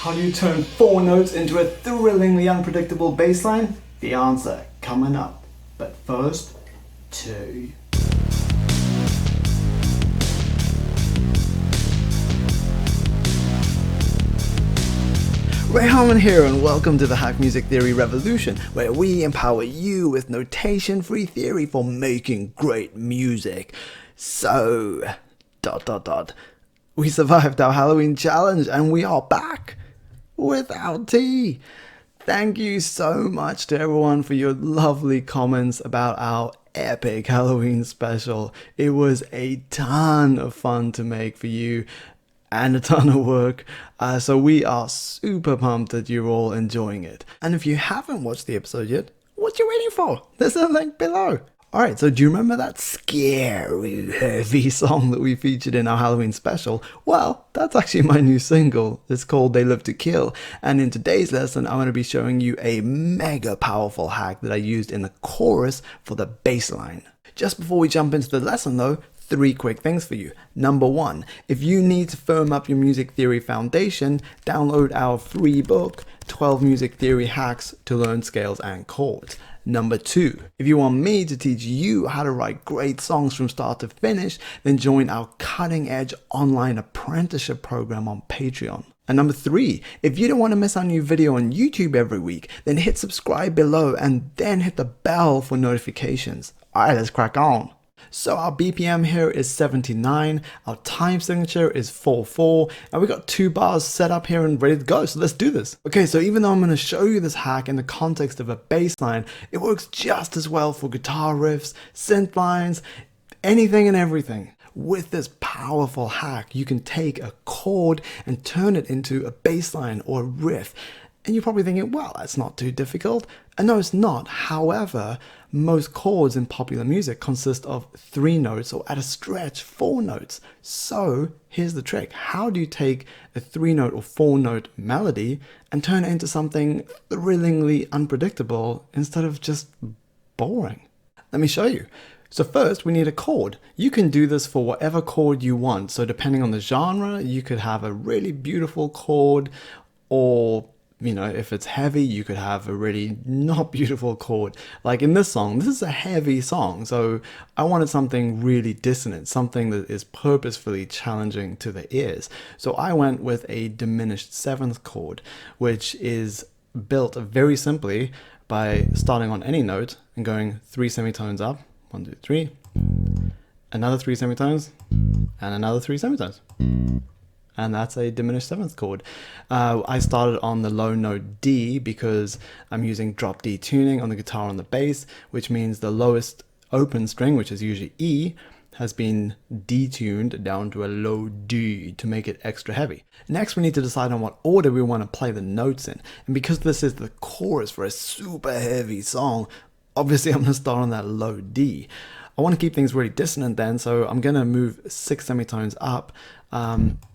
How do you turn 4 notes into a thrillingly unpredictable bass line? The answer coming up. But first, 2. Ray Harmon here, and welcome to the Hack Music Theory Revolution, where we empower you with notation-free theory for making great music. So, ... we survived our Halloween challenge and we are back with our tea. Thank you so much to everyone for your lovely comments about our epic Halloween special. It was a ton of fun to make for you and a ton of work, so we are super pumped that you're all enjoying it. And if you haven't watched the episode yet, what you waiting for? There's a link below. Alright, so do you remember that scary, heavy song that we featured in our Halloween special? Well, that's actually my new single. It's called They Live to Kill, and in today's lesson I'm going to be showing you a mega powerful hack that I used in the chorus for the bass line. Just before we jump into the lesson though, 3 quick things for you. Number 1, if you need to firm up your music theory foundation, download our free book, 12 Music Theory Hacks to Learn Scales and Chords. Number 2, if you want me to teach you how to write great songs from start to finish, then join our cutting-edge online apprenticeship program on Patreon. And number 3, if you don't want to miss our new video on YouTube every week, then hit subscribe below and then hit the bell for notifications. Alright, let's crack on. So our BPM here is 79, our time signature is 4/4, and we got 2 bars set up here and ready to go, so let's do this. Okay, so even though I'm going to show you this hack in the context of a bass line, it works just as well for guitar riffs, synth lines, anything and everything. With this powerful hack, you can take a chord and turn it into a bass line or a riff. And you're probably thinking, well, that's not too difficult. And no, it's not. However, most chords in popular music consist of 3 notes or at a stretch 4 notes. So here's the trick. How do you take a 3-note or 4-note melody and turn it into something thrillingly unpredictable instead of just boring? Let me show you. So first we need a chord. You can do this for whatever chord you want. So depending on the genre, you could have a really beautiful chord, or if it's heavy, you could have a really not beautiful chord. Like in this song, this is a heavy song, so I wanted something really dissonant, something that is purposefully challenging to the ears. So I went with a diminished 7th chord, which is built very simply by starting on any note and going 3 semitones up, 1, 2, 3, another 3 semitones, and another 3 semitones. And that's a diminished 7th chord. I started on the low note D because I'm using drop D tuning on the guitar on the bass, which means the lowest open string, which is usually E, has been detuned down to a low D to make it extra heavy. Next, we need to decide on what order we want to play the notes in. And because this is the chorus for a super heavy song, obviously I'm going to start on that low D. I want to keep things really dissonant then, so I'm going to move 6 semitones up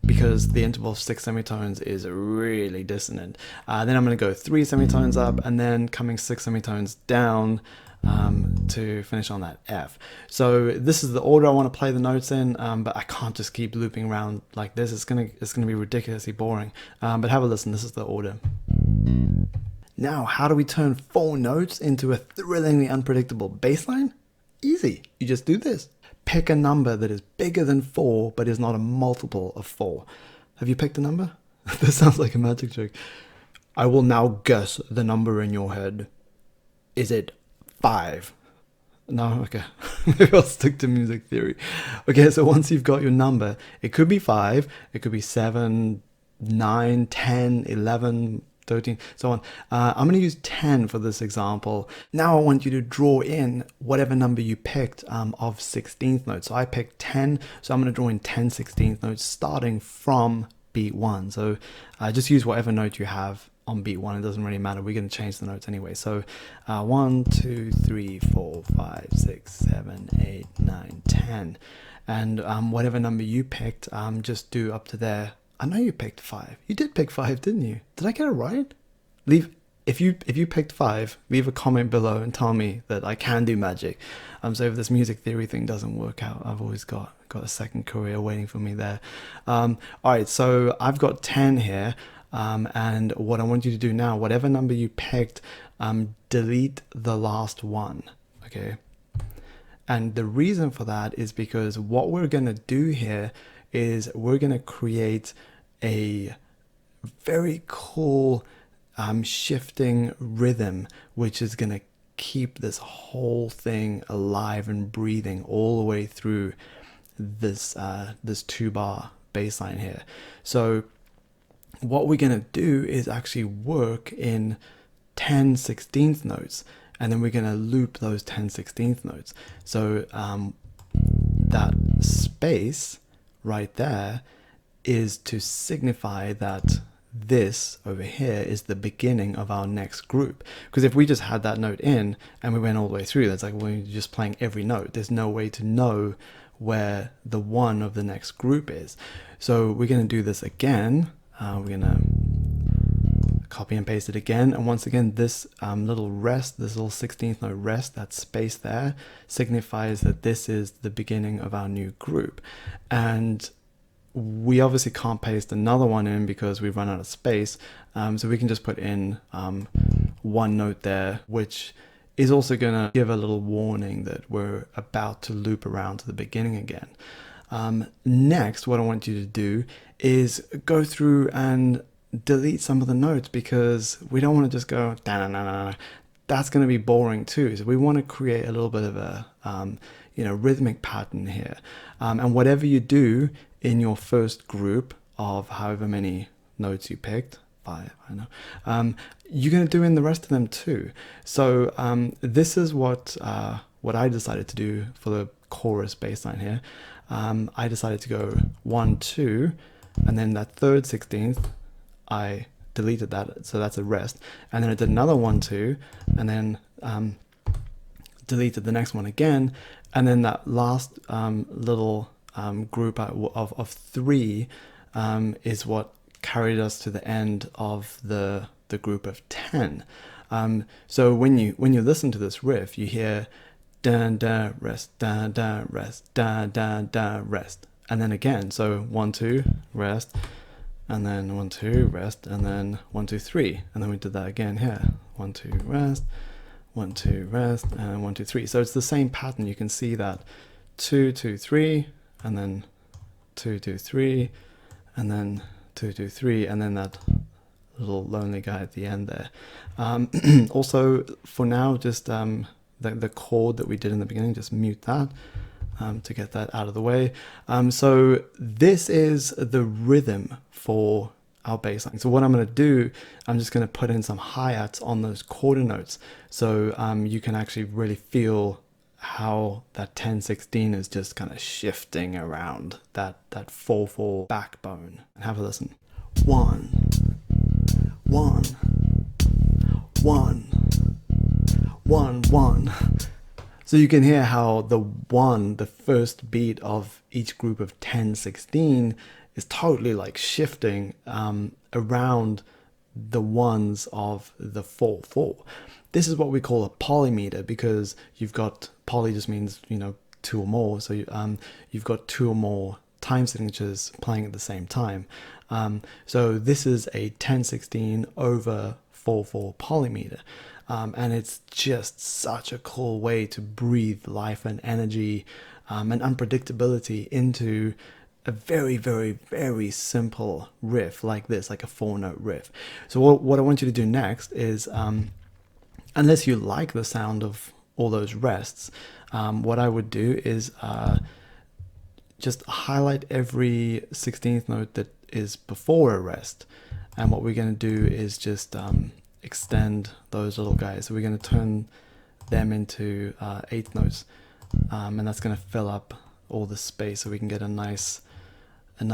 because the interval of 6 semitones is really dissonant. Then I'm going to go 3 semitones up and then coming 6 semitones down to finish on that F. So this is the order I want to play the notes in, but I can't just keep looping around like this. It's gonna be ridiculously boring. But have a listen. This is the order. Now, how do we turn 4 notes into a thrillingly unpredictable bass line? Easy. You just do this. Pick a number that is bigger than 4 but is not a multiple of 4. Have you picked a number? This sounds like a magic trick. I will now guess the number in your head. Is it 5? No? Okay. Maybe I'll stick to music theory. Okay, so once you've got your number, it could be 5, it could be 7, 9, 10, 11, 13, so on. I'm going to use 10 for this example. Now I want you to draw in whatever number you picked of 16th notes. So I picked 10, so I'm going to draw in 10 16th notes starting from beat 1. So just use whatever note you have on beat 1. It doesn't really matter. We're going to change the notes anyway. So 1, 2, 3, 4, 5, 6, 7, 8, 9, 10. And whatever number you picked, just do up to there. I know you picked 5. You did pick 5, didn't you? Did I get it right? If you picked 5, leave a comment below and tell me that I can do magic. So if this music theory thing doesn't work out, I've always got a second career waiting for me there. All right, so I've got 10 here. And what I want you to do now, whatever number you picked, delete the last one, okay? And the reason for that is because what we're going to do here is we're going to create a very cool shifting rhythm, which is going to keep this whole thing alive and breathing all the way through this 2-bar bass line here. So what we're going to do is actually work in 10/16 notes, and then we're going to loop those 10/16 notes. So that space right there is to signify that this over here is the beginning of our next group. Because if we just had that note in and we went all the way through, that's like we're just playing every note. There's no way to know where the one of the next group is. So we're going to do this again. We're going to copy and paste it again. And once again, this little rest, this little 16th note rest, that space there signifies that this is the beginning of our new group. And we obviously can't paste another one in because we've run out of space. So we can just put in one note there, which is also going to give a little warning that we're about to loop around to the beginning again. Next, what I want you to do is go through and delete some of the notes, because we don't want to just go da-na-na-na. That's going to be boring too. So we want to create a little bit of a rhythmic pattern here. And whatever you do in your first group of however many notes you picked, 5, I know, you're going to do in the rest of them too. So this is what I decided to do for the chorus bass line here. I decided to go 1, 2, and then that third 16th, I deleted that, so that's a rest. And then I did another 1, 2, and then deleted the next one again. And then that last little group of 3 is what carried us to the end of the group of 10. So when you listen to this riff, you hear da da rest, da da rest, da da da rest, and then again. So 1, 2 rest, and then 1, 2 rest, and then 1, 2 3, and then we did that again here. 1, 2 rest, 1, 2 rest, and 1, 2 3. So it's the same pattern. You can see that 2 2 3, and then 2 2 3, and then 2 2 3, and then that little lonely guy at the end there. Also, for now, just the chord that we did in the beginning, just mute that to get that out of the way. So this is the rhythm for our bass line. So what I'm going to do, I'm just going to put in some hi-hats on those quarter notes, so you can actually really feel how that 10/16 is just kind of shifting around that 4/4 backbone. Have a listen. 1 1 1 1 1. So you can hear how the first beat of each group of 10/16 is totally like shifting around the ones of the 4/4. This is what we call a polymeter, because you've got, poly just means 2 or more, so you've got 2 or more time signatures playing at the same time. So this is a 10/16 over 4/4 polymeter. And it's just such a cool way to breathe life and energy and unpredictability into a very, very, very simple riff like this, like a 4-note riff. So what I want you to do next is, unless you like the sound of all those rests, what I would do is just highlight every 16th note that is before a rest. And what we're going to do is just extend those little guys. So we're going to turn them into 8th notes, and that's going to fill up all the space so we can get a nice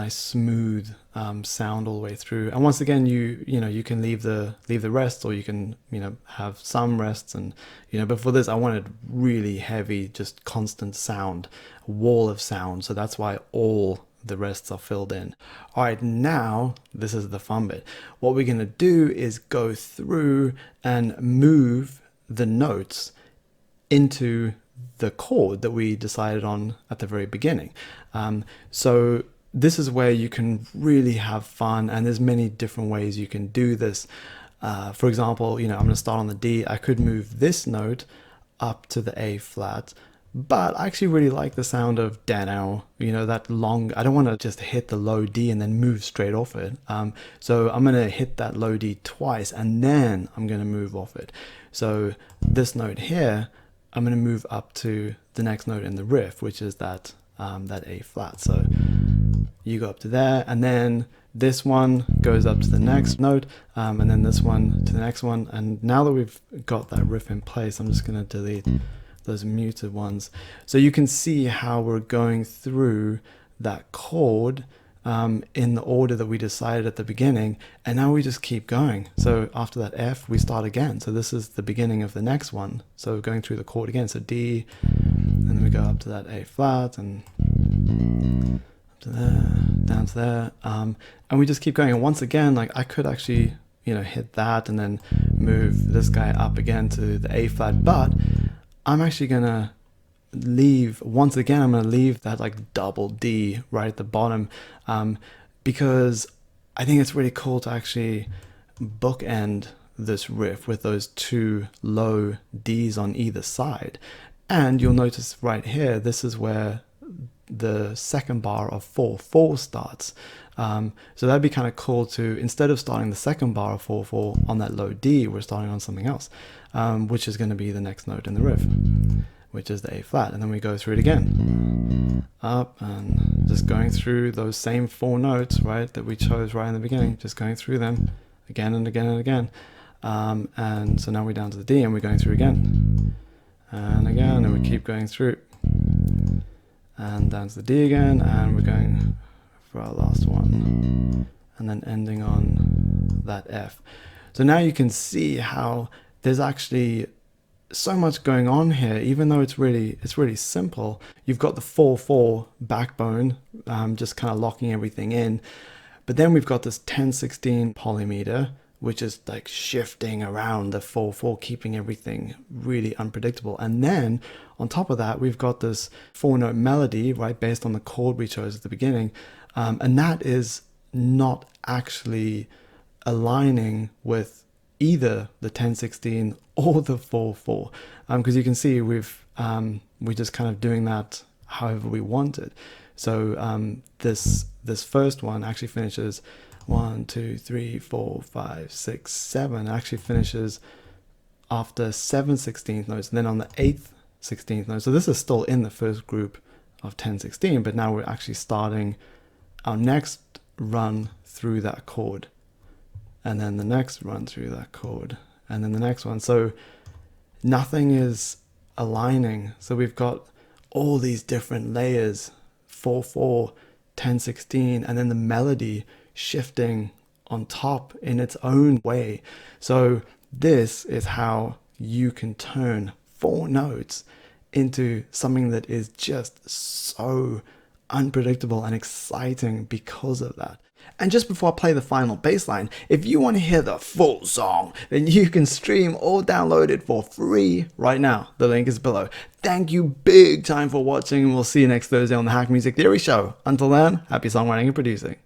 smooth sound all the way through. And once again, you can leave the rest, or you can have some rests. And but for this I wanted really heavy, just constant sound, a wall of sound, so that's why all the rests are filled in. All right, now this is the fun bit. What we're going to do is go through and move the notes into the chord that we decided on at the very beginning. So this is where you can really have fun, and there's many different ways you can do this. For example, I'm going to start on the D. I could move this note up to the A flat, but I actually really like the sound of down, that long. I don't want to just hit the low D and then move straight off it. So I'm going to hit that low D twice and then I'm going to move off it. So this note here, I'm going to move up to the next note in the riff, which is that A flat. So you go up to there, and then this one goes up to the next note, and then this one to the next one. And now that we've got that riff in place, I'm just going to delete those muted ones. So you can see how we're going through that chord in the order that we decided at the beginning, and now we just keep going. So after that F, we start again. So this is the beginning of the next one. So going through the chord again. So D, and then we go up to that A flat and up to there, down to there, and we just keep going. And once again, like I could actually hit that and then move this guy up again to the A flat, but I'm actually gonna leave, once again, I'm gonna leave that like double D right at the bottom, because I think it's really cool to actually bookend this riff with those two low Ds on either side. And you'll notice right here, this is where the second bar of 4/4 starts. So that'd be kind of cool to, instead of starting the second bar of 4/4 on that low D, we're starting on something else, which is going to be the next note in the riff, which is the A flat. And then we go through it again, up, and just going through those same 4 notes, right, that we chose right in the beginning, just going through them again and again and again. And so now we're down to the D, and we're going through again and again, and we keep going through, and down to the D again, and we're going for our last one, and then ending on that F. So now you can see how there's actually so much going on here, even though it's really simple. You've got the 4/4 backbone, just kind of locking everything in, but then we've got this 10/16 polymeter, which is like shifting around the 4/4, keeping everything really unpredictable. And then on top of that, we've got this 4-note melody, right, based on the chord we chose at the beginning, and that is not actually aligning with either the 10/16 or the 4/4, because you can see we're just kind of doing that however we want it. So this first one actually finishes 1, 2, 3, 4, 5, 6, 7. It actually finishes after 7/16 notes, and then on the 8th 16th note. So this is still in the first group of 10/16, but now we're actually starting our next run through that chord, and then the next run through that chord, and then the next one. So nothing is aligning. So we've got all these different layers, 4/4, 10/16, and then the melody shifting on top in its own way. So this is how you can turn 4 notes into something that is just so unpredictable and exciting because of that. And just before I play the final bass line, if you want to hear the full song, then you can stream or download it for free right now. The link is below. Thank you big time for watching, and we'll see you next Thursday on the Hack Music Theory Show. Until then, happy songwriting and producing.